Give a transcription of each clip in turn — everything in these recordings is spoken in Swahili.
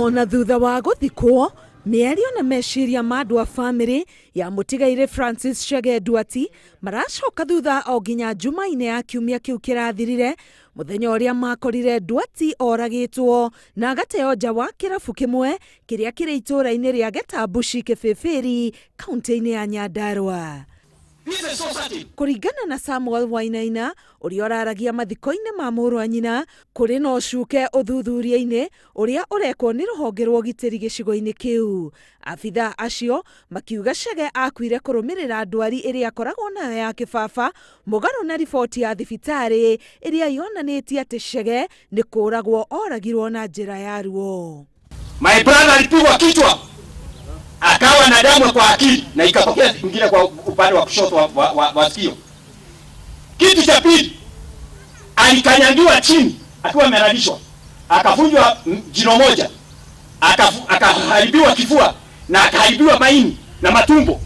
Ona thutha wa guthikwo mĩario na meciria ma andũ a bamĩrĩ ya mũtigaire Francis Chege Nduati maracoka thutha o nginya Jumaine ya kiumia kĩu kĩrathirire, mũthenya ũrĩa makorire Nduati oragĩtwo na agateo nja wa kĩrabu kĩmwe kĩrĩa kĩrĩ itũũra-inĩ rĩa Getambuci Kĩbĩbĩri kaunti-inĩ ya Nyandarua. Kũringana na Samuel Wainaina ũrĩa ũraragia mathiko-inĩ ma mũrũ wa nyina, kũrĩ na ũcuke ũthuthuria-inĩ ũrĩa ũrekwo nĩ rũhonge rwa ũgitĩri gĩcigo-inĩ kĩu. Abitha acio makiuga Chege akuire kũrũmĩrĩra ndwari ĩrĩa akoragwo nayo ya kĩbaba, mũgarũ na riboti ya thibitarĩ ĩrĩa yonanĩtie atĩ Chege nĩ kũragwo oragirwo na njĩra ya ruo. My brother alipigwa kichwa akawa na damu kwa akili na ikatokea nyingine kwa upande wa kushoto wa sikio. Kitu cha pili, alikanyangiwa chini akiwa amelalishwa, akavunjwa jino moja, akaharibiwa kifua na akaharibiwa maini na matumbo.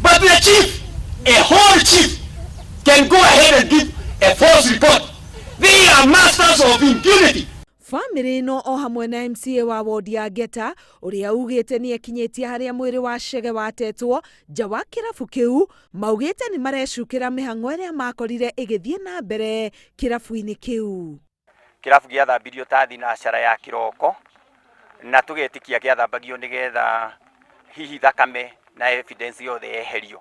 But the chief, a whole chief, can go ahead and give a false report. They are masters of impunity. Famĩrĩ ĩno o hamwe na MCA wa wodi ya Ngeta ũrĩa ugĩte nĩ ekinyĩtie harĩa mwĩrĩ wa Chege watetwo nja wa kĩrabu kĩu, maugĩte nĩ marecukĩra mĩhang'o ĩrĩa makorire ĩgĩthiĩ na mbere kĩrabu-inĩ kĩu. Kĩrabu gĩathambirio ta thinacara ya kĩroko na tũgetikia gĩathambagio nĩgetha hihi thakame na evidence yothe yeherio.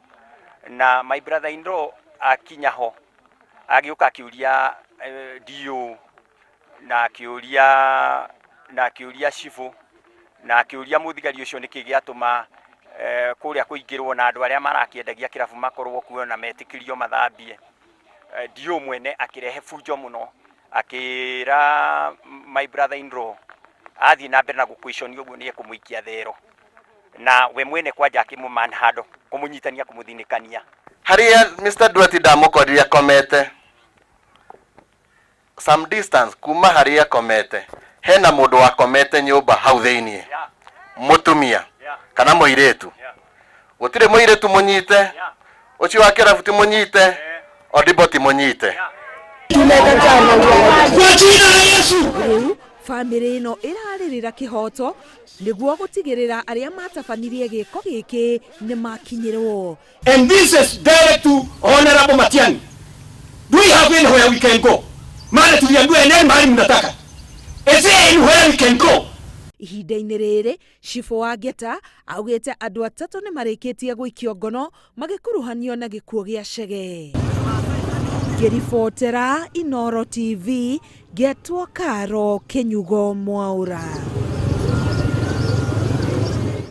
Na my brother in law akinya ho agĩũka akiuria DO na akiuria cifu na akiuria muthigari ucio niki giatuma kuria kuingirwo na andu aria marakiendagia kirabu makorwo kuo na metikirio mathambie. Dio mwene akirehe fujo muno, akira my brother in law athi na mbere na gukwishoni uguo ni ekumuikia thero na we mwene kwanja akimumanhado kumunyitania kumuthinikania. Haria Mr. Nduati ndamukorire komete some distance kuma haria komete, hena mundu wa komete nyumba hau thiini, mutumia kana muiretu, gutire muiretu munyite, ucio wa kirabu ti munyite, Odibo ti munyite. Famĩrĩ ĩno ĩrarĩrĩra kĩhoto nĩguo gũtigĩrĩra arĩa matabanirie gĩko gĩkĩ nĩ makinyĩrwo. And this is direct to Honorable Matiang'i. Do we have anywhere we can go? Mara tuliambiwa nani mahali mnataka. Is there anywhere we can go? Ihinda-inĩ rĩrĩ Chifu wa Ngeta augĩte andũ atatũ nĩ marĩkĩtie gũikio ngono magĩkuruhanio na gĩkuũ gĩa Chege. Ngĩribotera Inooro TV, Getwo Karo Kenyugo Mwaura.